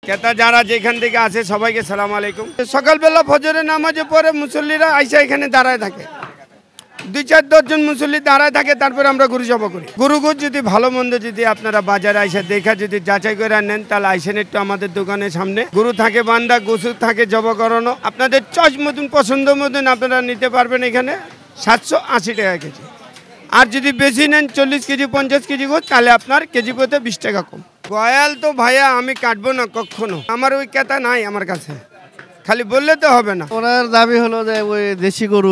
ক্রেতা যারা যেখান থেকে আসে সবাইকে সালাম আলাইকুম। সকালবেলা ফজরের নামাজে পরে মুসল্লিরা আইসা এখানে দাঁড়ায় থাকে, 2-4-10 জন মুসল্লি দাঁড়ায় থাকে, তারপরে আমরা গরু জবাই করি। গরুগুর যদি ভালো মন্দ যদি আপনারা বাজারে আইসা দেখা যদি যাচাই করে নেন, তাহলে আইসেন একটু আমাদের দোকানের সামনে। গরু থাকে বান্ধা, গোসু থাকে জবা করানো, আপনাদের চয়েস মতন পছন্দ মতন আপনারা নিতে পারবেন। এখানে 780 টাকা কেজি। আর যদি বেশি নেন 40 কেজি 50 কেজি গোছ, তাহলে আপনার কেজি প্রতি 20 টাকা কম। গয়াল তো ভাইয়া আমি কাটবো না কখনো, আমার ওই ক্রেতা নাই আমার কাছে, খালি বললে তো হবে না। ওনার দাবি হলো যে ওই দেশি গরু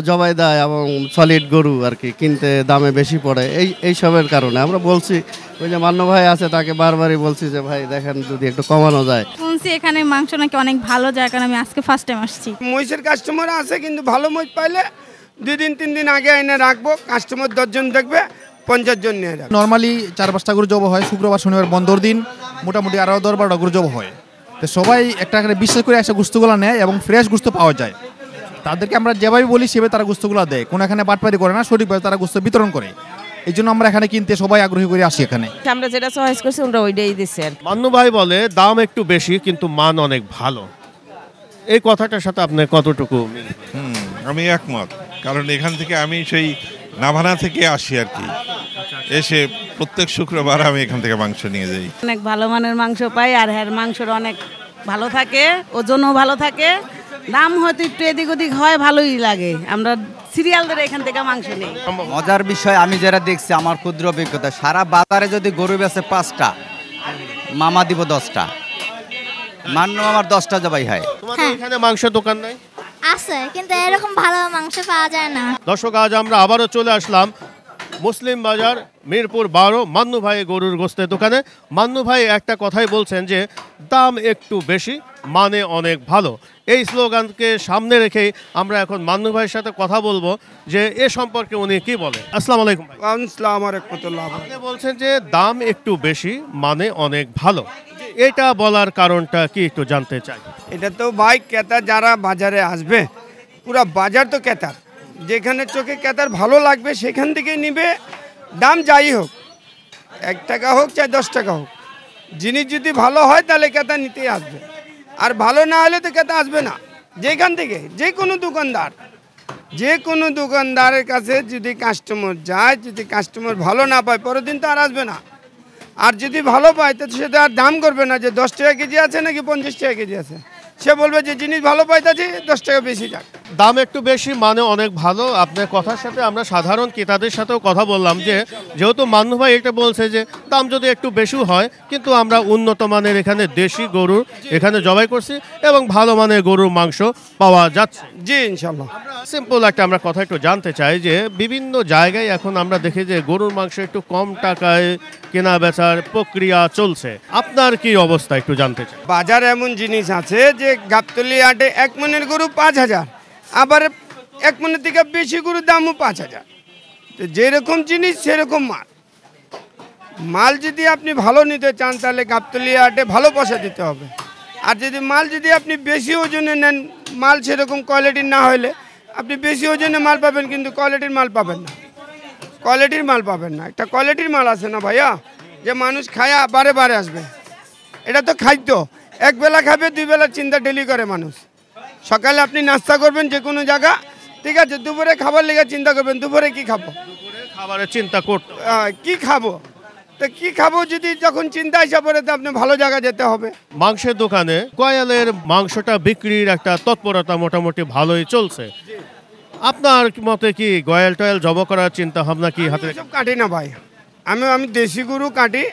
জবাই দেয় এবং সলিড গরু আর কি কিনতে দামে বেশি পড়ে, এইসবের কারণে আমরা বলছি। ওই যে মান্য ভাই আছে তাকে বারবারই বলছি যে ভাই দেখেন যদি একটু কমানো যায়। শুনছি এখানে মাংস নাকি অনেক ভালো যায়, কারণ আমি আজকে ফার্স্ট টাইম আসছি। মহিষের কাস্টমার আছে, কিন্তু ভালো মহিষ পাইলে 2 দিন 3 দিন আগে এনে রাখবো, কাস্টমার 10 জন দেখবে 50 জন নিয়ে যাবে। নর্মালি 4-5টা গরু জব হয়, শুক্রবার শনিবার বন্ধর দিন মোটামুটি আরও 10-12টা গরু জব হয়। তো সবাই একটা করে বিশ্বাস করে এসে গুস্তগুলো নেয় এবং ফ্রেশ গুস্ত পাওয়া যায়। তাদেরকে আমরা যেভাবে বলি সেভাবে তারা গুস্তগুলো দেয়, কোনো এখানে বাটপারি করে না, সঠিকভাবে তারা গুস্ত বিতরণ করে। এই জন্য আমরা এখানে কিনতে সবাই আগ্রহী করে আসি। এখানে আমরা যেটা চয়েস করছি ওরা ওইটাই দিচ্ছে। মান্নু ভাই বলে দাম একটু বেশি কিন্তু মান অনেক ভালো, এই কথাটার সাথে আপনি কতটুকু? আমি একমত, কারণ এখান থেকে আমি সেই নাভানা থেকে আসি আর কি, এসে প্রত্যেক শুক্রবার আমি এখান থেকে মাংস নিয়ে যাই। অনেক ভালো মানের মাংস পাই, আর হ্যাঁ মাংসর অনেক ভালো থাকে, ওজনও ভালো থাকে, দাম হয়তো একটু এদিক ওদিক হয়, ভালোই লাগে। আমরা সিরিয়াল ধরে এখান থেকে মাংস নেই। মজার বিষয় আমি যারা দেখছি, আমার ক্ষুদ্র অভিজ্ঞতা, সারা বাজারে যদি গরু বেচে 5টা, মামা দিব 10টা, মান্য আমার 10টা জবাই হয়। তোমাদের এখানে মাংসের দোকান নাই? আছে, কিন্তু এরকম ভালো মাংস পাওয়া যায় না। দর্শক, আজ আমরা আবারও চলে আসলাম মুসলিম বাজার মিরপুর 12 মান্নু ভাই গরুর গোস্তের দোকানে। মান্নু ভাই একটা কথাই বলছেন যে দাম একটু বেশি, মানে অনেক ভালো। এই স্লোগানকে সামনে রেখেই আমরা এখন মান্নু ভাইয়ের সাথে কথা বলবো যে এ সম্পর্কে উনি কি বলে। আসসালামু আলাইকুম ভাই। আসসালামু আলাইকুম। আপনি বলছেন যে দাম একটু বেশি, মানে অনেক ভালো, এটা বলার কারণটা কি একটু জানতে চাই। এটা তো ভাই ক্রেতা যারা বাজারে আসবে, পুরা বাজার তো ক্রেতার, যেখানে চোখে ক্রেতার ভালো লাগবে সেখান থেকেই নিবে। দাম যাই হোক, 1 টাকা হোক চাই 10 টাকা হোক, জিনিস যদি ভালো হয় তাহলে ক্রেতা নিতেই আসবে, আর ভালো না হলে তো ক্রেতা আসবে না। যেখান থেকে যে কোনো দোকানদারের কাছে যদি কাস্টমার যায়, যদি কাস্টমার ভালো না পায় পরের দিন তো আর আসবে না। আর যদি ভালো পায় তো সেটা আর দাম করবে না যে 10 টাকা কেজি আছে নাকি 50 টাকা কেজি আছে, সে বলবে যে জিনিস ভালো পাইতেছি 10 টাকা বেশি যাক। দাম একটু বেশি মানে অনেক ভালো। আপনার কথার সাথে আমরা সাধারণ ক্রেতাদের সাথেও কথা বললাম যে যেহেতু মান্নু ভাই এটা বলছে যে দাম যদি একটু বেশি হয়, কিন্তু আমরা উন্নত মানের এখানে দেশি গরু এখানে জবাই করছি এবং ভালো মানের গরুর মাংস পাওয়া যাচ্ছে। জি ইনশাল্লাহ। সিম্পল একটা আমরা কথা একটু জানতে চাই যে বিভিন্ন জায়গায় এখন আমরা দেখি যে গরুর মাংস একটু কম টাকায় কেনা বেচার প্রক্রিয়া চলছে, আপনার কি অবস্থা একটু জানতে চাই। বাজার এমন জিনিস আছে যে গাবতলী হাটে 1 মনের গরু 5,000, আবার 1 মনের থেকে বেশি গরুর দামও 5,000। তো যেরকম জিনিস সেরকম মাল যদি আপনি ভালো নিতে চান তাহলে গাবতলী হাটে ভালো পয়সা দিতে হবে। আর যদি মাল যদি আপনি বেশি ওজনে নেন, মাল সেরকম কোয়ালিটির না হলে আপনি বেশি ওজনে মাল পাবেন, কিন্তু কোয়ালিটির মাল পাবেন না। একটা কোয়ালিটির মাল আছে না ভাইয়া, যে মানুষ খায় বারে বারে আসবে। এটা তো খাদ্য, 1 বেলা খাবে 2 বেলার চিন্তা ডেলি করে মানুষ। সকালে আপনি নাস্তা করবেন যে কোনো জায়গা, ঠিক আছে, দুপুরে খাবার লেগে চিন্তা করবেন দুপুরে কি খাবো, খাবারের চিন্তা করতে কি খাবো, তো কি খাবো যদি যখন চিন্তা আসা পড়ে তো আপনি ভালো জায়গা যেতে হবে। মাংসের দোকানে কয়ালের মাংসটা বিক্রির একটা তৎপরতা মোটামুটি ভালোই চলছে। আপনার মতে কি গয়াল টয়াল জবা করার চিন্তা ভাবনা কি হাতে? সব কাটি না ভাই, আমি দেশি গরু কাটি,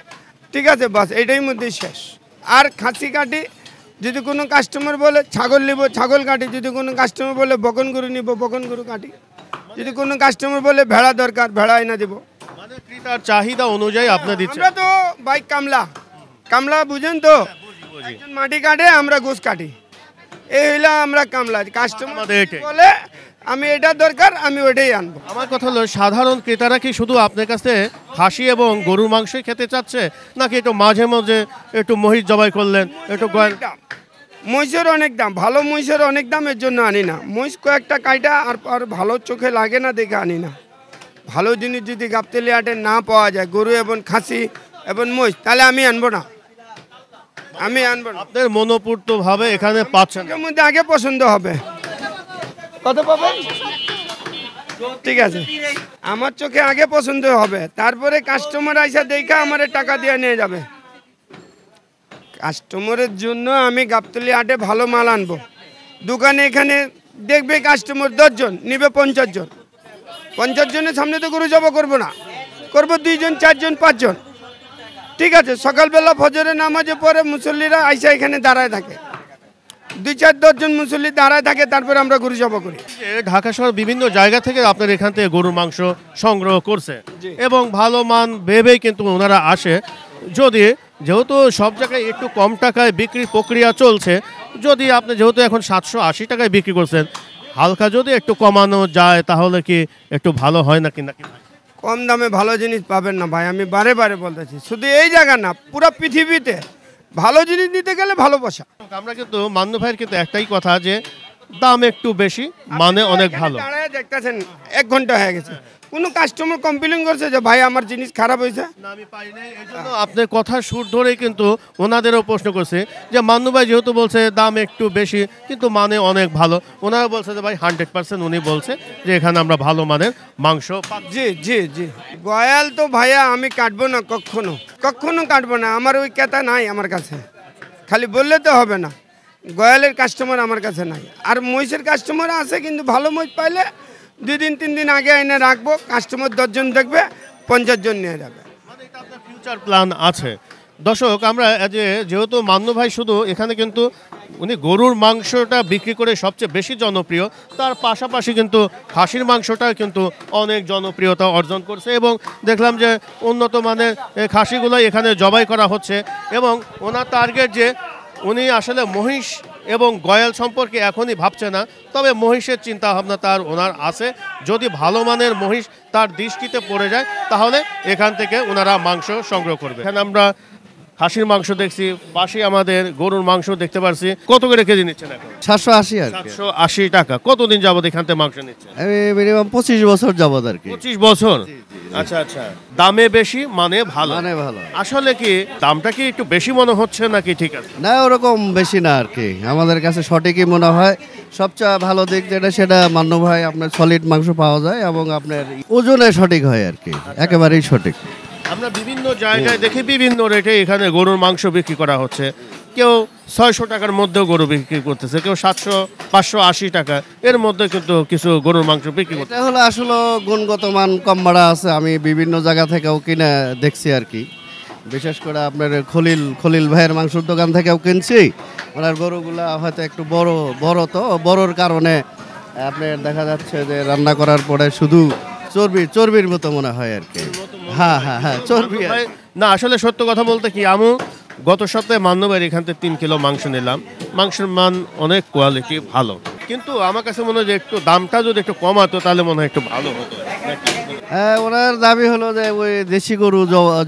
ঠিক আছে, বাস এটাই মধ্যে শেষ। আর খাসি কাটি, যদি কোনো কাস্টমার বলে ছাগল নিব ছাগল কাটি, যদি কোনো কাস্টমার বলে বকন গরু নিব বকন গরু কাটি, যদি কোনো কাস্টমার বলে ভেড়া দরকার ভেড়া এনে দেবো। মানে ক্রেতার চাহিদা অনুযায়ী আপনি দিচ্ছেন। আমরা তো ভাই কামলা বুঝেন তো, একজন মাটি কাটে আমরা গোস কাটি, এই হইলে আমরা কামলা। কাস্টমার বলে আমি এটা দরকার আমি ওইটাই আনবো। আমার কথা হলো সাধারণ ক্রেতারা কি শুধু আপনার কাছে খাসি এবং গরুর মাংসই খেতে চাচ্ছে, নাকি একটু মাঝে মাঝে একটু মহিষ জবাই করলেন, একটু মহিষের অনেক দাম, ভালো মহিষের অনেক দাম, এর জন্য আনি না। মহিষ কয়েকটা কাইটা আর ভালো চোখে লাগে না দেখে আনি না। ভালো জিনিস যদি গাবতলী হাটে না পাওয়া যায়, গরু এবং খাসি এবং মহিষ, তাহলে আমি আনবো না। আমি আনবো না। আপনার মনোপূর্ত ভাবে এখানে পাচ্ছেন না। এর মধ্যে আগে পছন্দ হবে। কত পাবেন? ঠিক আছে, আমার চোখে আগে পছন্দ হবে, তারপরে কাস্টমার আইসা দেখা আমারে টাকা দিয়ে নিয়ে যাবে। কাস্টমারের জন্য আমি গাবতলী হাটে ভালো মাল আনবো। দোকানে এখানে দেখবে কাস্টমার 10 জন, নিবে 50 জন। 50 জনের সামনে তো গরু জবা করবো না, করবো 2 জন, 4 জন, 5 জন। ঠিক আছে, সকালবেলা ফজরের নামাজে পরে মুসল্লিরা আইসা এখানে দাঁড়ায় থাকে, 2-4-10 জন মুসল্লি দাঁড়ায় থাকে, তারপরে আমরা গরু জবা করি। ঢাকা শহর বিভিন্ন জায়গা থেকে আপনার এখান থেকে গরুর মাংস সংগ্রহ করছে এবং ভালো মান ভেবেই কিন্তু ওনারা আসে। যদি যেহেতু সব জায়গায় একটু কম টাকায় বিক্রির প্রক্রিয়া চলছে, যদি আপনি যেহেতু এখন 780 টাকায় বিক্রি করছেন, হালকা যদি একটু কমানো যায় তাহলে কি একটু ভালো হয় নাকি? কম দামে ভালো জিনিস পাবেন না ভাই, আমি বারে বারে বলতেছি। শুধু এই জায়গা না, পুরো পৃথিবীতে ভালো জিনিস নিতে গেলে ভালোবাসা। আমরা কিন্তু মান্নু ভাইয়ের কিন্তু একটাই কথা যে দাম একটু বেশি, মানে অনেক ভালো। দাঁড়ায় দেখতেছেন 1 ঘন্টা হয়ে গেছে, কোনো কাস্টমার কমপ্লেন করছে যে ভাই আমার জিনিস খারাপ হয়েছে? আপনার কথা সুর ধরেই কিন্তু ওনাদেরও প্রশ্ন করছে যে মান্নু ভাই যেহেতু বলছে দাম একটু বেশি কিন্তু মানে অনেক ভালো, ওনারা বলছে যে ভাই 100% উনি বলছে যে এখানে আমরা ভালো মানের মাংস। জি জি জি, গয়াল তো ভাইয়া আমি কাটবো না, কখনো কখনো কাটবো না। আমার ওই ক্রেতা নাই আমার কাছে, খালি বললে তো হবে না। গয়ালের কাস্টমার আমার কাছে নাই, আর মহিষের কাস্টমার আছে, কিন্তু ভালো মহিষ পাইলে 2 দিন 3 দিন আগে এনে রাখবো, কাস্টমার 10 জন দেখবে, 50 জন নিয়ে যাবে। ফিউচার প্ল্যান আছে। দর্শক, আমরা যেহেতু মান্নু ভাই শুধু এখানে কিন্তু উনি গরুর মাংসটা বিক্রি করে সবচেয়ে বেশি জনপ্রিয়, তার পাশাপাশি কিন্তু খাসির মাংসটা কিন্তু অনেক জনপ্রিয়তা অর্জন করছে এবং দেখলাম যে উন্নত মানের খাসিগুলো এখানে জবাই করা হচ্ছে এবং ওনার টার্গেট যে উনি আসলে মহিষ এবং গয়াল সম্পর্কে এখনই ভাবছে না, তবে মহিষের চিন্তা ভাবনা ওনার আছে। যদি ভালো মানের মহিষ তার দৃষ্টিতে পড়ে যায় তাহলে এখান থেকে ওনারা মাংস সংগ্রহ করবে। এখানে আমরা খাসির মাংস দেখছি, পাশে আমাদের গরুর মাংস দেখতে পাচ্ছি। কত করে কেজি নিচ্ছেন এখন? 780 আর 780 টাকা। কতদিন যাবত এখান থেকে মাংস নিচ্ছেন? আমি মিনিমাম 25 বছর যাবত আর কি। 25 বছর? আচ্ছা আচ্ছা, দামে বেশি মানে ভালো। মানে ভালো। আসলে কি দামটা কি একটু বেশি মনে হচ্ছে নাকি? ঠিক আছে, না ওরকম বেশি না আর কি, আমাদের কাছে সঠিকই মনে হয়। সবচেয়ে ভালো দিক যেটা সেটা মান্নু ভাই, আপনার সলিড মাংস পাওয়া যায় এবং আপনার ওজনে সঠিক হয় আর কি, একেবারেই সঠিক। আমরা বিভিন্ন জায়গায় দেখি বিভিন্ন রেটে এখানে গরুর মাংস বিক্রি করা হচ্ছে। কেউ 600 টাকার মধ্যেও গরু বিক্রি করতেছে, কেউ 700-580 টাকা, এর মধ্যে কিন্তু কিছু গরুর মাংস বিক্রি করতে। এটা হলো আসলে গুণগত মান কম বাড়া আছে, আমি বিভিন্ন জায়গা থেকেও কিনে দেখছি আর কি। বিশেষ করে আপনার খলিল ভাইয়ের মাংসের দোকান থেকেও কিনছি। ওনার গরুগুলা হয়তো একটু বড় তো বড়র কারণে আপনার দেখা যাচ্ছে যে রান্না করার পরে শুধু চর্বির মতো মনে হয় আর কি। হ্যাঁ হ্যাঁ হ্যাঁ, চর্বি না। আসলে সত্য কথা বলতে কি, আমি গত সপ্তাহে মান্নু ভাইয়ের এখান থেকে 3 কিলো মাংস নিলাম। মাংসের মান অনেক কোয়ালিটি ভালো, কিন্তু আমার কাছে মনে হয় যে একটু দামটা যদি একটু কমাতো তাহলে মনে হয় একটু ভালো হতো। হ্যাঁ, ওনার দাবি হলো যে ওই দেশি গরু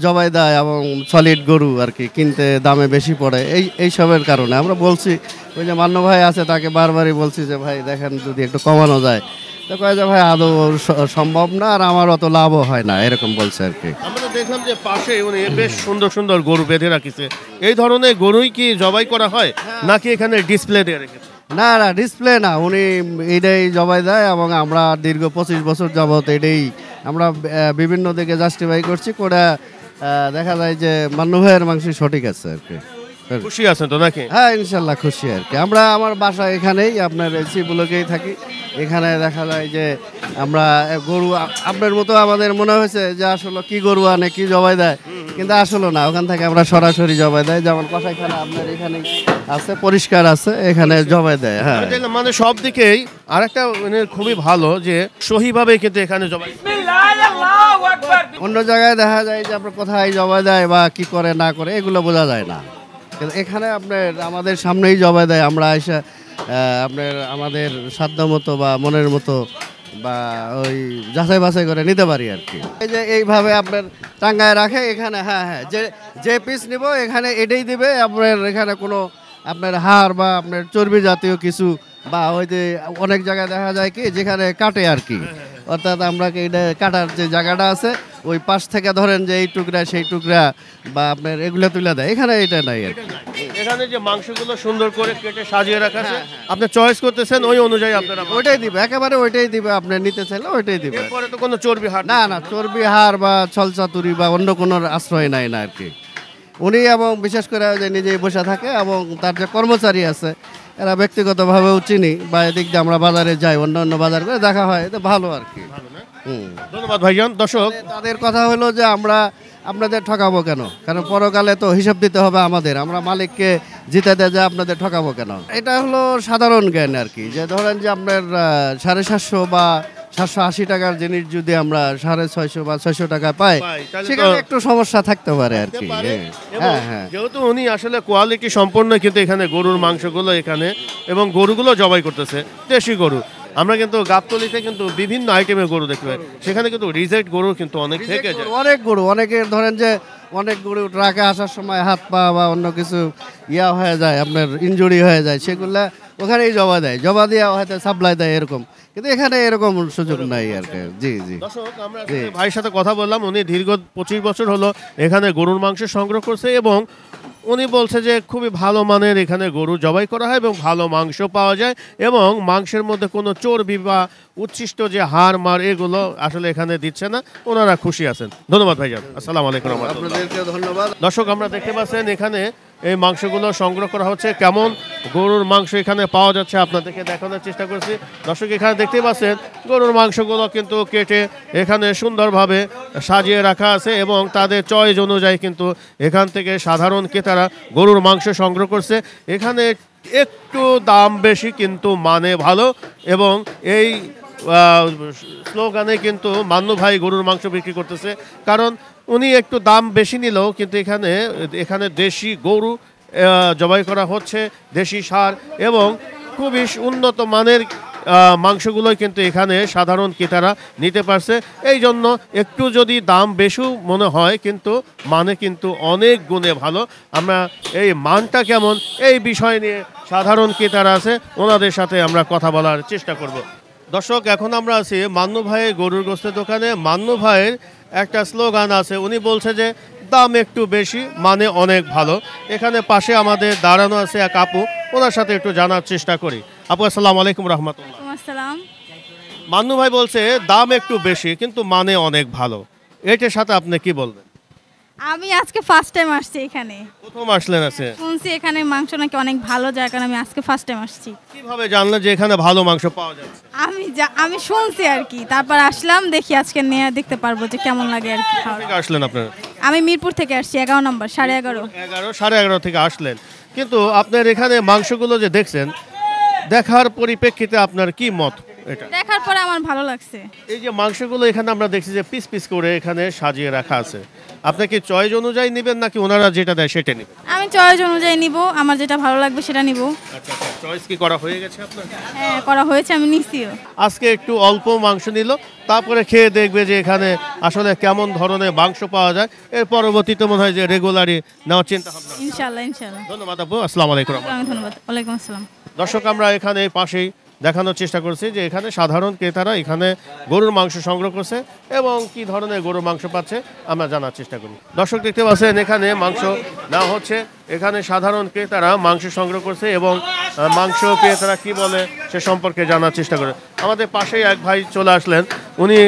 জবাই দেয় এবং সলিড গরু আর কি কিনতে দামে বেশি পড়ে, এইসবের কারণে আমরা বলছি। ওই যে মান্নু ভাই আছে তাকে বারবারই বলছি যে ভাই দেখেন যদি একটু কমানো যায়, তো কয় যে ভাই আদৌ সম্ভব না, আর আমার অত লাভও হয় না, এরকম বলছে আর কি। আমরা দেখলাম যে পাশে উনি বেশ সুন্দর সুন্দর গরু বেঁধে রাখিছে। এই ধরনের গরুই কি জবাই করা হয় নাকি এখানে ডিসপ্লে দিয়ে রেখেছে? না না, ডিসপ্লে না, উনি এটাই জবাই দেয় এবং আমরা দীর্ঘ 25 বছর যাবত এটাই আমরা বিভিন্ন দিকে জাস্টিফাই করছি করে। দেখা যায় যে মান্নু ভাইয়ের মাংস সঠিক আছে আর কি। খুশি আছেন তো নাকি? হ্যাঁ ইনশাল্লাহ খুশি আর কি। আমরা আমার বাসা এখানেই, আপনার এসি ব্লকেই থাকি। এখানে দেখা যায় যে আমরা গরু আপনার মতো আমাদের মনে হয়েছে যে আসলে কি গরু আনে কি জবাই দেয়, কিন্তু আসলে না, ওখান থেকে আমরা সরাসরি জবাই দেয়। যেমন কষাইখানা আপনার এখানে আছে, পরিষ্কার আছে, এখানে জবাই দেয়। হ্যাঁ, মানে সব দিকেই আরেকটা খুবই ভালো যে সহিভাবে কিন্তু এখানে জবাই। অন্য জায়গায় দেখা যায় যে আপনার কোথায় জবাই দেয় বা কি করে না করে এগুলো বোঝা যায় না, কিন্তু এখানে আপনার আমাদের সামনেই জবাই দেয়। আমরা এসে আপনার আমাদের সাধ্য মতো বা মনের মতো বা ওই যাচাই বাছাই করে নিতে পারি আর কি। এই যে এইভাবে আপনার টাঙ্গায় রাখে এখানে। হ্যাঁ হ্যাঁ, যে পিস নিব এখানে এটাই দিবে। আপনার এখানে কোনো আপনার হাড় বা আপনার চর্বি জাতীয় কিছু বা ওই যে অনেক জায়গায় দেখা যায় কি যেখানে কাটে আর কি, অর্থাৎ আমরা এটা কাটার যে জায়গাটা আছে ওই পাশ থেকে ধরেন যে এই টুকরা সেই টুকরা বা আপনার এগুলো তুলে দেয়, এখানে এটা নাই আর কি। এখানে যে মাংসগুলো সুন্দর করে কেটে সাজিয়ে রাখা আছে, আপনি চয়েস করতেছেন ওই অনুযায়ী আপনারা ওইটাই দিবে, একেবারে ওইটাই দিবে, আপনি নিতে চাইলে ওইটাই দিবে। এরপরে তো কোনো চর্বি হাট না না, চর্বি হাড় বা ছলচাতুরি বা অন্য কোনো আশ্রয় নাই না আর কি। উনি এবং বিশেষ করে যে নিজেই বসে থাকে এবং তার যে কর্মচারী আছে এরা ব্যক্তিগতভাবেও চিনি বা এদিক দিয়ে আমরা বাজারে যাই, অন্য অন্য বাজার করে দেখা হয়, এটা ভালো আর কি। ধন্যবাদ ভাইজান। দর্শক তাদের কথা হলো যে আমরা আপনাদের ঠকাবো কেন, কারণ পরকালে তো হিসাব দিতে হবে আমাদের, আমরা মালিককে জিতাতে যে আপনাদের ঠকাবো কেন। এটা হলো সাধারণ জ্ঞান আর কি, যে ধরেন যে আপনার 750 বা 780 টাকার জিনিস যদি আমরা 650 বা 600 টাকা পাই, সেখানে একটু সমস্যা থাকতে পারে আর কি। হ্যাঁ হ্যাঁ, যেহেতু উনি আসলে কোয়ালিটি সম্পন্ন, কিন্তু এখানে গরুর মাংসগুলো এখানে এবং গরুগুলো জবাই করতেছে দেশি গরু। আমরা কিন্তু গাবতলীতে কিন্তু বিভিন্ন আইটেমের গরু দেখতে পাই, সেখানে কিন্তু রিজেক্ট গরু কিন্তু অনেক থেকে যায়, অনেক গরু, অনেকের ধরেন যে অনেক গরু ট্রাকে আসার সময় হাত পা বা অন্য কিছু হয়ে যায়, আপনার ইনজুরি হয়ে যায়, সেগুলা ওখানেই জবা দেয়, জবা দিয়ে হয়তো সাপ্লাই দেয় এরকম, কিন্তু এখানে এরকম সুযোগ নাই আর কি। জি জি, আমরা ভাইয়ের সাথে কথা বললাম, উনি দীর্ঘ 25 বছর হলো এখানে গরুর মাংস সংগ্রহ করছে এবং উনি বলছে যে খুবই ভালো মানের এখানে গরু জবাই করা হয় এবং ভালো মাংস পাওয়া যায় এবং মাংসের মধ্যে কোনো চর্বি বা উচ্ছিষ্ট যে হাড় মার এগুলো আসলে এখানে দিচ্ছে না, ওনারা খুশি আছেন। ধন্যবাদ ভাইজান, আসসালামু আলাইকুম। আপনাদেরকে ধন্যবাদ। দর্শক, আমরা দেখতে পাচ্ছেন এখানে এই মাংসগুলো সংগ্রহ করা হচ্ছে, কেমন গরুর মাংস এখানে পাওয়া যাচ্ছে আপনাদেরকে দেখানোর চেষ্টা করছি। দর্শক, এখানে দেখতে পাচ্ছেন গরুর মাংসগুলো কিন্তু কেটে এখানে সুন্দরভাবে সাজিয়ে রাখা আছে এবং তাদের চয়েস অনুযায়ী কিন্তু এখান থেকে সাধারণ ক্রেতারা গরুর মাংস সংগ্রহ করছে। এখানে একটু দাম বেশি কিন্তু মানে ভালো এবং এই স্লোগানে কিন্তু মান্নু ভাই গরুর মাংস বিক্রি করতেছে, কারণ উনি একটু দাম বেশি নিলেও কিন্তু এখানে দেশি গরু জবাই করা হচ্ছে, দেশি সার এবং খুবই উন্নত মানের মাংসগুলোই কিন্তু এখানে সাধারণ ক্রেতারা নিতে পারছে। এই জন্য একটু যদি দাম বেশি মনে হয়, কিন্তু মানে কিন্তু অনেক গুণে ভালো। আমরা এই মানটা কেমন এই বিষয় নিয়ে সাধারণ ক্রেতারা আছে, ওনাদের সাথে আমরা কথা বলার চেষ্টা করব। দর্শক, এখন আমরা আছি মান্নু ভাইয়ের গরুর গোশতের দোকানে। মান্নু ভাইয়ের একটা স্লোগান আছে, উনি বলছে যে দাম একটু বেশি মানে অনেক ভালো। এখানে পাশে আমাদের দাঁড়ানো আছে এক আপু, ওনার সাথে একটু জানার চেষ্টা করি। আপু, আসসালামু আলাইকুম রহমতুল্লাহ। আসসালাম। মান্নু ভাই বলছে দাম একটু বেশি কিন্তু মানে অনেক ভালো, এটার সাথে আপনি কি বলবেন? আমি আজকে ফার্স্ট টাইম আসছি এখানে। প্রথম আসলেন? আছে শুনছি এখানে মাংস নাকি অনেক ভালো, যার কারণে আমি আজকে ফার্স্ট টাইম আসছি। কিভাবে জানলেন যে এখানে ভালো মাংস পাওয়া যাচ্ছে? আমি শুনছি আর কি, তারপর আসলাম, দেখি আজকে নিয়ে দেখতে পারবো যে কেমন লাগে আর কি। আসলেন আপনার? আমি মিরপুর থেকে আসছি, 11 নম্বর, 11:30। 11:30 থেকে আসলেন, কিন্তু আপনার এখানে মাংসগুলো যে দেখছেন, দেখার পরিপ্রেক্ষিতে আপনার কি মত? এটা দেখার পরে আমার ভালো লাগছে। এই যে মাংসগুলো এখানে আমরা দেখছি যে পিস পিস করে এখানে সাজিয়ে রাখা আছে, আপনি কি চয়েস অনুযায়ী নেবেন নাকি ওনারা যেটা দেয় সেটা নেবেন? আমি চয়েস অনুযায়ী নিব, আমার যেটা ভালো লাগবে সেটা নিব। আচ্ছা, চয়েস কি করা হয়ে গেছে আপনার? হ্যাঁ, করা হয়েছে, আমি নিছিও। আজকে একটু অল্প মাংস নিল, তারপরে খেয়ে দেখবে যে এখানে আসলে কেমন ধরনের মাংস পাওয়া যায়। এর পরবর্তীতে মনে হয় যে রেগুলারই নেওয়ার চিন্তা ভাবনা। ইনশাআল্লাহ ইনশাআল্লাহ। ধন্যবাদ আপু, আসসালামু আলাইকুম। ধন্যবাদ, ওয়ালাইকুম আসসালাম। দর্শক, আমরা এখানে পাশেই দেখানোর চেষ্টা করছি যে এখানে সাধারণ ক্রেতারা এখানে গরুর মাংস সংগ্রহ করছে এবং কি ধরনের গরুর মাংস পাচ্ছে আমরা জানার চেষ্টা করি। দর্শক, দেখতে পাচ্ছেন এখানে মাংস নেওয়া হচ্ছে, এখানে সাধারণ ক্রেতারা মাংস সংগ্রহ করছে এবং মাংস ক্রেতারা কি বলে সে সম্পর্কে জানার চেষ্টা করে। আমাদের পাশেই এক ভাই চলে আসলেন, উনি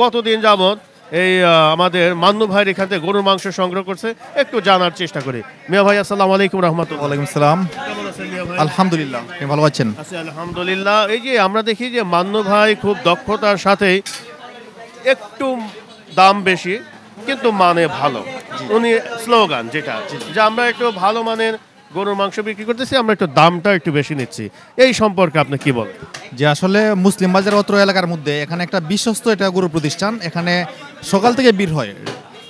কতদিন যাবত এই আমাদের মান্নু ভাইয়ের এখান থেকে গরুর মাংস সংগ্রহ করছে, একটু জানার চেষ্টা করি। মিয়া ভাই, আসসালামু আলাইকুম রহমতুল্লাহ। ওয়ালাইকুম আসসালাম। কেমন আছেন মিয়া ভাই? আলহামদুলিল্লাহ, আপনি ভালো আছেন? আছি আলহামদুলিল্লাহ। এই যে আমরা দেখি যে মান্নু ভাই খুব দক্ষতার সাথেই একটু দাম বেশি কিন্তু মানে ভালো, উনি স্লোগান যেটা যে আমরা একটু ভালো মানের গরুর মাংস বিক্রি করতেছি, আমরা একটু দামটা একটু বেশি নিচ্ছি, এই সম্পর্কে আপনি কি বলেন? যে আসলে মুসলিম বাজার অত্র এলাকার মধ্যে এখানে একটা বিশ্বস্ত এটা গরু প্রতিষ্ঠান, এখানে সকাল থেকে ভিড় হয়।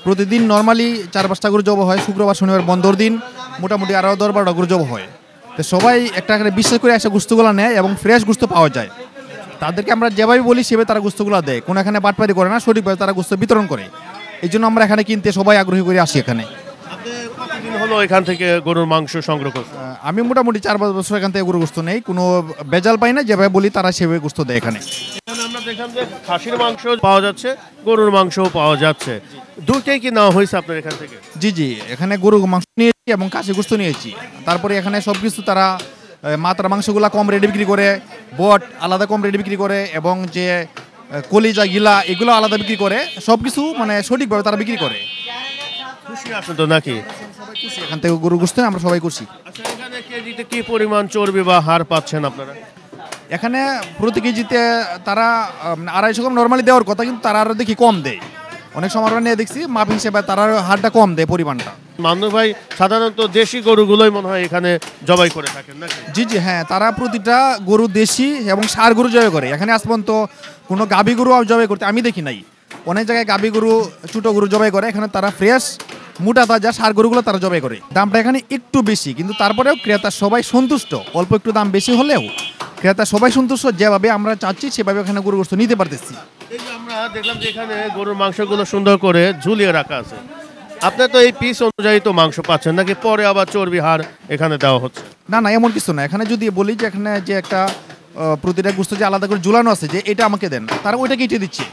প্রতিদিন নর্মালি 4-5টা গরু জব হয়, শুক্রবার শনিবার বন্ধর দিন মোটামুটি আরও 10-12টা গরু জব হয়। তো সবাই একটা করে বিশ্বাস করে এসে গোস্তগুলো নেয় এবং ফ্রেশ গোস্ত পাওয়া যায়। তাদেরকে আমরা যেভাবে বলি সেভাবে তারা গোস্তগুলো দেয়, কোনো এখানে বাটপারি করে না, সঠিকভাবে তারা গোস্ত বিতরণ করে। এই জন্য আমরা এখানে কিনতে সবাই আগ্রহী করে আসি এখানে। কতদিন হলো এখান থেকে গরুর মাংস সংগ্রহ করছেন? আমি মোটামুটি 4-5 বছর এখান থেকে গরু গোস্ত নেই, কোনো বেজাল পাই না, যেভাবে বলি তারা সেভাবে গোস্ত দেয় এখানে। আমরা দেখলাম যে খাসির মাংস পাওয়া যাচ্ছে, গরুর মাংসও পাওয়া যাচ্ছে, দুটোই কি নেওয়া হয়েছে আপনার এখান থেকে? জি জি, এখানে গরু মাংস নিয়েছি এবং কাশি গোস্ত নিয়েছি। তারপরে এখানে সব কিছু তারা মাত্রা মাংসগুলা কম রেটে বিক্রি করে, বট আলাদা কম রেটে বিক্রি করে, এবং যে কলিজা গিলা এগুলো আলাদা বিক্রি করে, সব কিছু মানে সঠিকভাবে তারা বিক্রি করে। খুশি আছেন তো নাকি? এখান থেকে গরু গোস্ত আমরা সবাই খুশি। আচ্ছা, এখানে কেজিতে কি পরিমাণ চর্বি বা হার পাচ্ছেন আপনারা? এখানে প্রতি কেজিতে তারা 250 গ্রাম নর্মালি দেওয়ার কথা, কিন্তু তারা আরও দেখি কম দেয়। অনেক সময় আমরা নিয়ে দেখছি মাপ হিসেবে তারা হারটা কম দেয়, পরিমাণটা। মান্নু ভাই সাধারণত দেশি গরুগুলোই মনে হয় এখানে জবাই করে থাকেন নাকি? জি জি, হ্যাঁ, তারা প্রতিটা গরু দেশি এবং ষাঁড় গরু জবাই করে। এখানে আজ পর্যন্ত কোনো গাভী গরু জবাই করতে আমি দেখি নাই। অনেক জায়গায় গাভী গরু, ছোটো গরু জবাই করে, এখানে তারা ফ্রেশ মোটা তাজা ষাঁড় গরুগুলো তারা জবাই করে। দামটা এখানে একটু বেশি, কিন্তু তারপরেও ক্রেতা সবাই সন্তুষ্ট। অল্প একটু দাম বেশি হলেও ক্রেতা সবাই সন্তুষ্ট, যেভাবে আমরা চাচ্ছি সেভাবে এখানে গরু গোস্ত নিতে পারতেছি। এই যে আমরা দেখলাম যে এখানে গরুর মাংসগুলো সুন্দর করে ঝুলিয়ে রাখা আছে, আপনার তো এই পিস অনুযায়ী তো মাংস পাচ্ছেন নাকি পরে আবার চর্বি হার এখানে দেওয়া হচ্ছে? না না, এমন কিছু না। এখানে যদি বলি যে এখানে যে একটা প্রতিটা গোস্ত যে আলাদা করে ঝুলানো আছে, যে এটা আমাকে দেন, তারা ওইটা কেটে দিচ্ছে।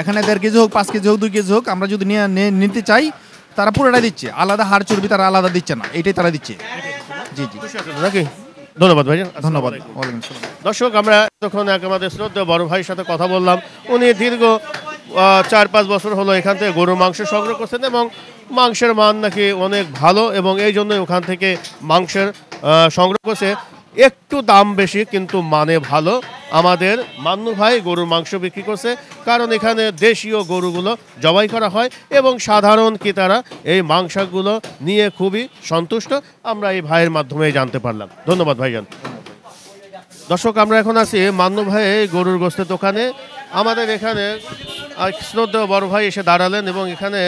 এখানে 1.5 কেজি হোক, 5 কেজি হোক, 2 কেজি হোক, আমরা যদি নিতে চাই তারা পুরোটাই দিচ্ছে। আলাদা হাড় চর্বি তারা আলাদা দিচ্ছে না, এটাই তারা দিচ্ছে। জি জি, নাকি? ধন্যবাদ ভাই, ধন্যবাদ। দর্শক, আমরা এতক্ষণ আমাদের শ্রদ্ধেয় বড় ভাইয়ের সাথে কথা বললাম। উনি দীর্ঘ 4-5 বছর হলো এখান থেকে গরুর মাংস সংগ্রহ করছেন এবং মাংসের মান নাকি অনেক ভালো, এবং এই জন্যই ওখান থেকে মাংসের সংগ্রহ করছে। একটু দাম বেশি কিন্তু মানে ভালো। আমাদের মান্নু ভাই গরুর মাংস বিক্রি করছে, কারণ এখানে দেশীয় গরুগুলো জবাই করা হয় এবং সাধারণ ক্রেতারা এই মাংসগুলো নিয়ে খুবই সন্তুষ্ট। আমরা এই ভাইয়ের মাধ্যমে জানতে পারলাম। ধন্যবাদ ভাইজান। দর্শক, আমরা এখন আছি মান্নু ভাই গরুর গোস্তের দোকানে। আমাদের এখানে শ্রদ্ধেয় বড় ভাই এসে দাঁড়ালেন এবং এখানে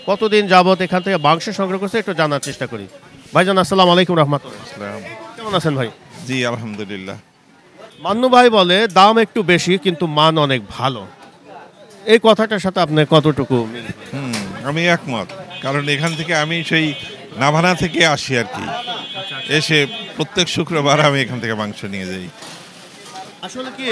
কতদিন যাবত এখান থেকে মাংস সংগ্রহ করছে একটু জানার চেষ্টা করি। ভাইজান, আসসালামু আলাইকুম রহমতুল্লাহ, কেমন আছেন ভাই? জি আলহামদুলিল্লাহ। মান্নু ভাই বলে দাম একটু বেশি কিন্তু মান অনেক ভালো, এই কথাটার সাথে আপনার কতটুকু? আমি একমত, কারণ এখান থেকে আমি সেই নাভানা থেকে আসি আর কি। এসে প্রত্যেক শুক্রবার আমি এখান থেকে মাংস নিয়ে যাই। আসলে কি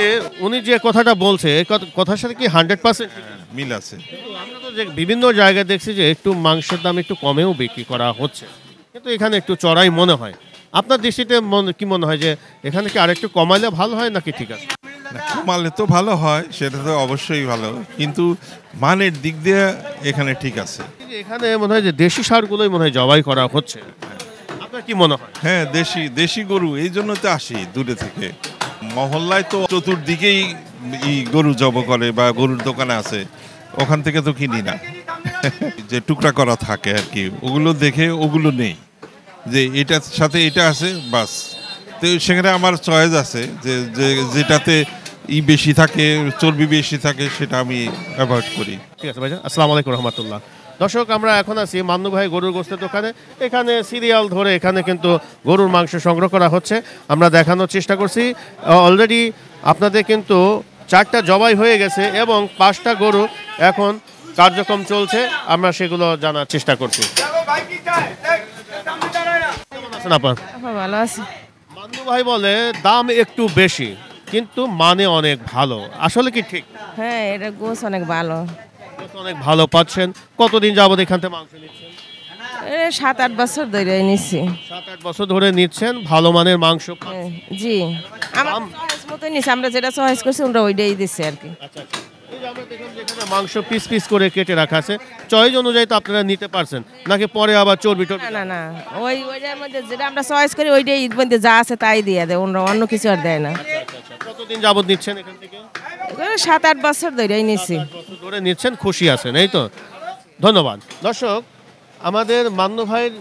উনি যে কথাটা বলছে কথার সাথে কি 100% মিল আছে? আমরা তো যে বিভিন্ন জায়গায় দেখছি যে একটু মাংসের দাম একটু কমেও বিক্রি করা হচ্ছে, কিন্তু এখানে একটু চড়াই মনে হয়। আপনার দৃষ্টিতে কি মনে হয় যে এখানে কি আরেকটু কমাইলে ভালো হয় নাকি ঠিক আছে? কমালে তো ভালো হয়, সেটা তো অবশ্যই ভালো, কিন্তু মানের দিক দিয়ে এখানে ঠিক আছে। এখানে মনে হয় যে দেশি সারগুলোই মনে হয় জবাই করা হচ্ছে, আপনার কি মনে হয়? হ্যাঁ, দেশি গরু, এই জন্য তো আসি দূরে থেকে। মহল্লায় তো চতুর্দিকেই গরু জব করে বা গরুর দোকানে আছে, ওখান থেকে তো কিনি না। যে টুকরা করা থাকে আর কি, ওগুলো দেখে ওগুলো নেই, যে এটার সাথে এটা আছে বাস। তো সেখানে আমার চয়েস আছে যে যেটাতে বেশি থাকে, চর্বি বেশি থাকে, সেটা আমি অ্যাভয়েড করি। ঠিক আছে ভাইজান, আসসালামু আলাইকুম রহমতুল্লাহ। দর্শক, আমরা এখন আছি মান্নু ভাই গরুর গোস্তের দোকানে। এখানে সিরিয়াল ধরে এখানে কিন্তু গরুর মাংস সংগ্রহ করা হচ্ছে। আমরা দেখানোর চেষ্টা করছি, অলরেডি আপনাদের কিন্তু 4টা জবাই হয়ে গেছে এবং 5টা গরু এখন কার্যক্রম চলছে। আমরা সেগুলো জানার চেষ্টা করছি। ভালো আছি। মান্নু ভাই বলে দাম একটু বেশি কিন্তু মানে অনেক ভালো, আসলে কি ঠিক? হ্যাঁ, এটা গোস অনেক ভালো। অনেক ভালো পাচ্ছেন। কতদিন যাবত এখান থেকে মাংস নিচ্ছেন? 7-8 বছর ধরে নিচ্ছি। 7-8 বছর ধরে নিচ্ছেন, ভালো মানের মাংস। জি, আমরা চয়েস মতো নিচ্ছি, আমরা যেটা চয়েস করছি আমরা ওইটাই দিচ্ছি আর কি। আচ্ছা, এই যে আমরা দেখলাম যেখানে মাংস পিস পিস করে কেটে রাখা আছে, চয়েস অনুযায়ী তো আপনারা নিতে পারছেন নাকি পরে আবার চর্বি টর্বি? না না, ওইটার মধ্যে যেটা আমরা চয়েস করি ওইটাই ঈদ মধ্যে যা আছে তাই দিয়ে দেয়, অন্য কিছু আর দেয় না। কতদিন যাবত নিচ্ছেন এখান থেকে? 7-8 বছর ধরেই নিচ্ছি। ধরে নিচ্ছেন, খুশি আছেন, এই তো? ধন্যবাদ। দর্শক, আমাদের মান্নু ভাইয়ের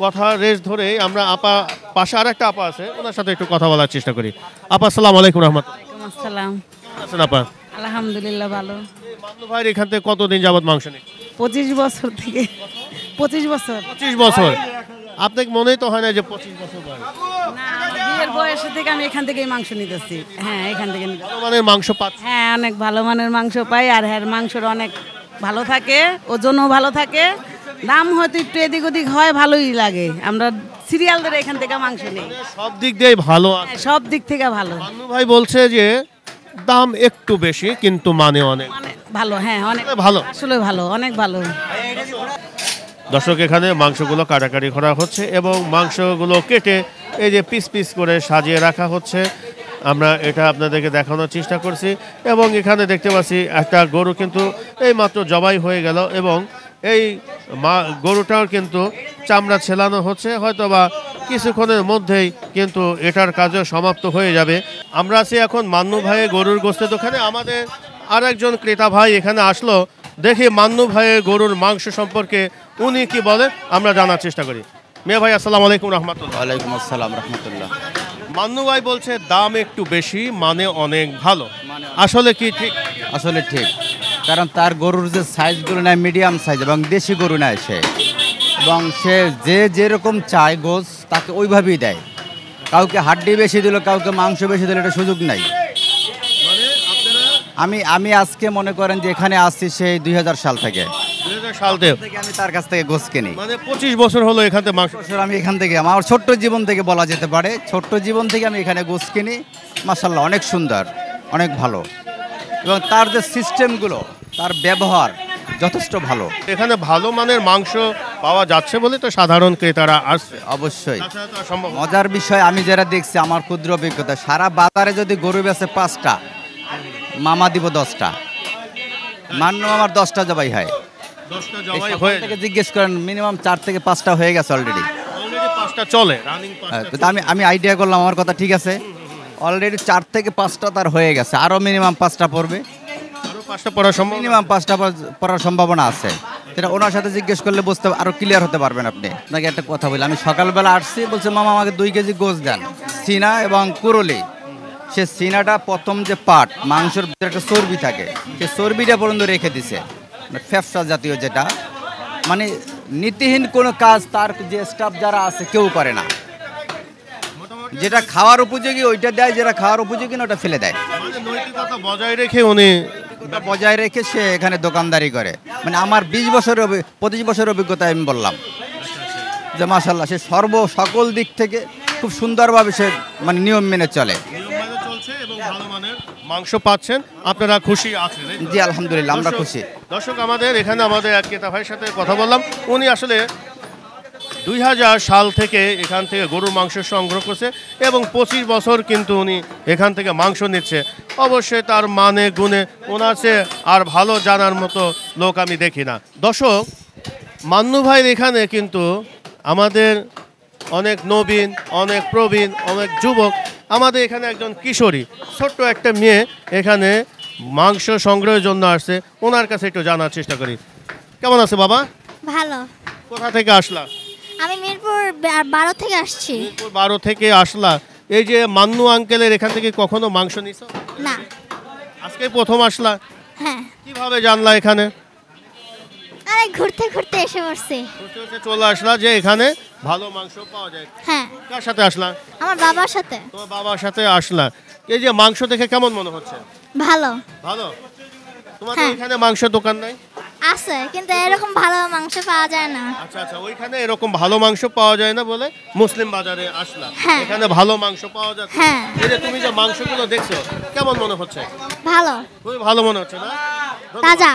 কথা রেস ধরে আমরা পাশে আর একটা আপা আছে, ওনার সাথে একটু কথা বলার চেষ্টা করি। আপা, আসসালামু আলাইকুম রহমতুল্লাহ। আসসালাম। কেমন আছেন আপা? আলহামদুলিল্লাহ ভালো। মান্নু ভাইয়ের এখান থেকে কতদিন যাবত মাংস নিচ্ছেন? 25 বছর থেকে। 25 বছর। 25 বছর? আপনাকে মনেই তো হয় না যে 25 বছর বয়স? না, বিয়ের বয়স থেকে আমি এখান থেকেই মাংস নিতেছি। হ্যাঁ, এখান থেকে ভালো মানের মাংস পাচ্ছেন? হ্যাঁ, অনেক ভালো মানের মাংস পাই, আর হ্যাঁ মাংসর অনেক ভালো থাকে, ওজনও ভালো থাকে। দাম হয়তো একটু এদিক ওদিক হয়, ভালোই লাগে। আমরা সিরিয়াল ধরে এখান থেকে মাংস নিই। সব দিক দিয়ে ভালো আছে, সব দিক থেকে ভালো। মান্নু ভাই বলছে যে দাম একটু বেশি কিন্তু মানে অনেক ভালো, হ্যাঁ অনেক ভালো। আসলে ভালো, অনেক ভালো। দর্শক এখানে মাংসগুলো কাটাকাটি করা হচ্ছে এবং মাংসগুলো কেটে এই যে পিস পিস করে সাজিয়ে রাখা হচ্ছে। আমরা এটা আপনাদেরকে দেখানোর চেষ্টা করছি এবং এখানে দেখতে পাচ্ছি একটা গরু কিন্তু এই মাত্র জবাই হয়ে গেল এবং এই গরুটাও কিন্তু চামড়া ছেলানো হচ্ছে, হয়তোবা কিছুক্ষণের মধ্যেই কিন্তু এটার কাজও সমাপ্ত হয়ে যাবে। আমরা আছি এখন মান্নু ভাইয়ের গরুর গোস্তের দোকানে। আমাদের আর একজন ক্রেতা ভাই এখানে আসলো, দেখি মান্নু ভাইয়ের গরুর মাংস সম্পর্কে উনি কি বলে আমরা জানার চেষ্টা করি। মিয়া ভাই আসসালামু আলাইকুম রহমতুল্লাহ। ওয়ালাইকুম আসসালাম রহমতুল্লাহ। মান্নু ভাই বলছে দাম একটু বেশি মানে অনেক ভালো, আসলে কি ঠিক? আসলে ঠিক, কারণ তার গরুর যে সাইজগুলো নেয় মিডিয়াম সাইজ এবং দেশি গরু নেয় সে, এবং সে যে যেরকম চায় গোস তাকে ওইভাবেই দেয়। কাউকে হাড্ডি বেশি দিল, কাউকে মাংস বেশি দিল, এটা সুযোগ নাই। আমি আজকে মনে করেন যে এখানে আসছি সেই 2000 সাল থেকে। 2000 সাল থেকে আমি তার কাছ থেকে গোস কিনি, মানে 25 বছর হলো এখান থেকে মাংস। আমি এখান থেকে আমার ছোট্ট জীবন থেকে বলা যেতে পারে, ছোট্ট জীবন থেকে আমি এখানে গোস কিনি। মাশাআল্লাহ অনেক সুন্দর, অনেক ভালো, এবং তার যে সিস্টেমগুলো, তার ব্যবহার যথেষ্ট ভালো। এখানে ভালো মানের মাংস পাওয়া যাচ্ছে বলে তো সাধারণ ক্রেতারা আসছে। অবশ্যই মজার বিষয়, আমি যারা দেখছি আমার ক্ষুদ্র অভিজ্ঞতা, সারা বাজারে যদি গরু বেচে 5টা, মামা দিব 10টা। মান্নু আমার 10টা জবাই হয়। 10টা জবাই হয়ে থেকে জিজ্ঞেস করেন, মিনিমাম 4 থেকে 5টা হয়ে গেছে অলরেডি। 5টা চলে রানিং। আমি আইডিয়া করলাম, আমার কথা ঠিক আছে, অলরেডি 4 থেকে 5টা তার হয়ে গেছে, আরো মিনিমাম 5টা পড়বে, আরো 5টা পড়ার সম্ভাবনা, মিনিমাম 5টা পড়ার সম্ভাবনা আছে। সেটা ওনার সাথে জিজ্ঞেস করলে বুঝতে আরো ক্লিয়ার হতে পারবেন আপনি। আপনাকে একটা কথা বলি, আমি সকালবেলা আসছি, বলছে মামা আমাকে 2 কেজি গোশ দেন, সিনা এবং কুরলি। সে সিনাটা প্রথম যে পাট, মাংসের ভিতরে একটা চর্বি থাকে, সে চর্বিটা পর্যন্ত রেখে দিছে, ফ্যাপসা জাতীয় যেটা, মানে নীতিহীন কোনো কাজ তার যে স্টাফ যারা আছে কেউ করে না। যেটা খাওয়ার উপযোগী ওইটা দেয়, যেটা খাওয়ার উপযোগী না ওটা ফেলে দেয়। নৈতিকতা বজায় রেখে উনি বজায় রেখে সে এখানে দোকানদারি করে। মানে আমার 25 বছরের অভিজ্ঞতা আমি বললাম যে মাশাআল্লাহ সে সকল দিক থেকে খুব সুন্দরভাবে সে মানে নিয়ম মেনে চলে। এবং ভালো মানের মাংস পাচ্ছেন, আপনারা খুশি আছেন? জি আলহামদুলিল্লাহ, আমরা খুশি। দর্শক আমাদের এখানে আমাদের এক ক্রেতা ভাইয়ের সাথে কথা বললাম, উনি আসলে 2000 সাল থেকে এখান থেকে গরুর মাংস সংগ্রহ করছে এবং 25 বছর কিন্তু উনি এখান থেকে মাংস নিচ্ছে। অবশ্যই তার মানে গুণে ওনার চেয়ে আর ভালো জানার মতো লোক আমি দেখি না। দর্শক মান্নু ভাইয়ের এখানে কিন্তু আমাদের অনেক নবীন, অনেক প্রবীণ, অনেক যুবক, আমাদের এখানে একজন কিশোরী ছোট্ট একটা মেয়ে এখানে মাংস সংগ্রহের জন্য আসছে। ওনার কাছে একটু জানার চেষ্টা করি। কেমন আছে বাবা? ভালো। কোথা থেকে আসলা? আমি মিরপুর 12 থেকে আসছি। মিরপুর 12 থেকে আসলা। এই যে মান্নু আঙ্কেলের এখান থেকে কখনো মাংস নিছো? না। আজকে প্রথম আসলা? হ্যাঁ। কিভাবে জানলা এখানে? আরে ঘুরতে ঘুরতে এসে পড়ছি। ঘুরতে চলে আসলা যে এখানে ভালো মাংস পাওয়া যায়। হ্যাঁ। কার সাথে আসলা? আমার বাবার সাথে। তোমার বাবার সাথে আসলা। এই যে মাংস দেখে কেমন মনে হচ্ছে? ভালো। ভালো। তোমাদের এখানে মাংস দোকান নাই? আছে, কিন্তু এরকম ভালো মাংস পাওয়া যায় না। আচ্ছা আচ্ছা, ওইখানে এরকম ভালো মাংস পাওয়া যায় না বলে মুসলিম বাজারে আসলা। এখানে ভালো মাংস পাওয়া যাচ্ছে। এই যে তুমি যে মাংসগুলো দেখছো কেমন মনে হচ্ছে? ভালো। খুবই ভালো মনে হচ্ছে না? তাজা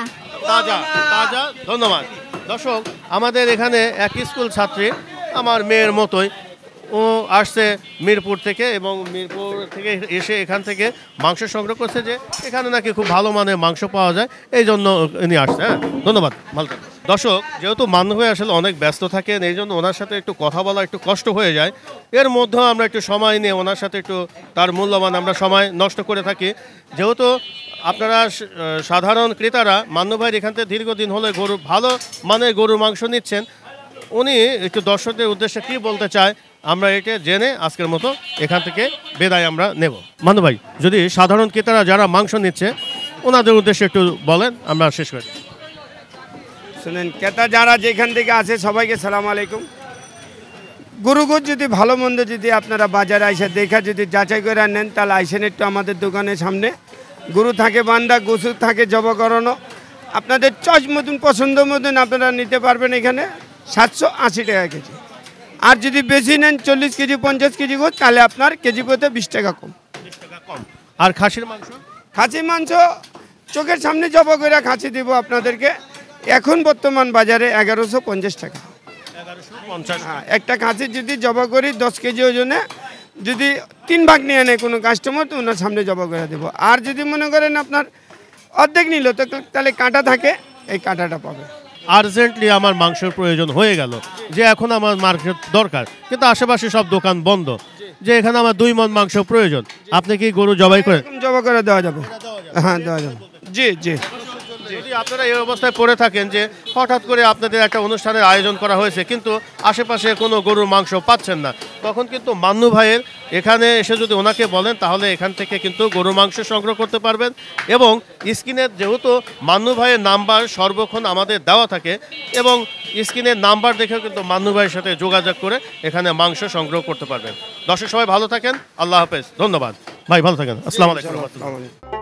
তাজা তাজা। ধন্যবাদ। দর্শক আমাদের এখানে এক স্কুল ছাত্রী, আমার মেয়ের মতোই, ও আসছে মিরপুর থেকে এবং মিরপুর থেকে এসে এখান থেকে মাংস সংগ্রহ করছে যে এখানে নাকি খুব ভালো মানের মাংস পাওয়া যায়, এই জন্য উনি আসছে। হ্যাঁ ধন্যবাদ, ভালো থাকবেন। দর্শক যেহেতু মান্নু ভাই আসলে অনেক ব্যস্ত থাকেন, এই জন্য ওনার সাথে একটু কথা বলা একটু কষ্ট হয়ে যায়। এর মধ্যেও আমরা একটু সময় নিয়ে ওনার সাথে একটু তার মূল্যবান আমরা সময় নষ্ট করে থাকি। যেহেতু আপনারা সাধারণ ক্রেতারা মান্নু ভাইয়ের এখান থেকে দীর্ঘদিন হলে ভালো মানের গরুর মাংস নিচ্ছেন, উনি একটু দর্শকদের উদ্দেশ্যে কী বলতে চায় আমরা এটা জেনে আজকের মতো এখান থেকে বিদায় আমরা নেব। মান্নু ভাই যদি সাধারণ ক্রেতারা যারা মাংস নিচ্ছে ওনাদের উদ্দেশ্যে একটু বলেন, আমরা শেষ করি। শুনেন, ক্রেতা যারা যেখান থেকে আসে সবাইকে সালাম আলাইকুম। গরুগুর যদি ভালো মন্দ যদি আপনারা বাজারে আইসে দেখা যদি যাচাই করে নেন, তাহলে আইসেন একটু আমাদের দোকানের সামনে। গরু থাকে বান্ধা, গোসু থাকে জবা করানো, আপনাদের চয়েস মতন পছন্দ মতন আপনারা নিতে পারবেন। এখানে 780 টাকা কেজি। আর যদি বেশি নেন 40 কেজি 50 কেজি গোছ, তাহলে আপনার কেজি প্রতি 20 টাকা কম। আর খাসির মাংস? খাসি মাংস চোখের সামনে জব করে খাসি দিব আপনাদেরকে, এখন বর্তমান বাজারে 1150 টাকা। 1150। হ্যাঁ, একটা খাসি যদি জবা করি 10 কেজি ওজনে, যদি 3 ভাগ নিয়ে নেয় কোনো কাস্টমার তো ওনার সামনে জবা করে দেবো। আর যদি মনে করেন আপনার অর্ধেক নিল তো তাহলে কাঁটা থাকে, এই কাঁটাটা পাবে। আর্জেন্টলি আমার মাংসের প্রয়োজন হয়ে গেল, যে এখন আমার মার্কেট দরকার, কিন্তু আশেপাশে সব দোকান বন্ধ, যে এখানে আমার 2 মণ মাংস প্রয়োজন, আপনি কি গরু জবাই করে? জবা করে দেওয়া যাবে, হ্যাঁ দেওয়া যাবে। জি জি। যদি আপনারা এই অবস্থায় পড়ে থাকেন যে হঠাৎ করে আপনাদের একটা অনুষ্ঠানের আয়োজন করা হয়েছে কিন্তু আশেপাশে কোনো গরুর মাংস পাচ্ছেন না, তখন কিন্তু মান্নু ভাইয়ের এখানে এসে যদি ওনাকে বলেন তাহলে এখান থেকে কিন্তু গরুর মাংস সংগ্রহ করতে পারবেন। এবং স্ক্রিনের যেহেতু মান্নু ভাইয়ের নাম্বার সর্বক্ষণ আমাদের দেওয়া থাকে, এবং স্ক্রিনের নাম্বার দেখেও কিন্তু মান্নু ভাইয়ের সাথে যোগাযোগ করে এখানে মাংস সংগ্রহ করতে পারবেন। দর্শক সবাই ভালো থাকেন, আল্লাহ হাফেজ, ধন্যবাদ ভাই, ভালো থাকেন, আসসালামু আলাইকুম।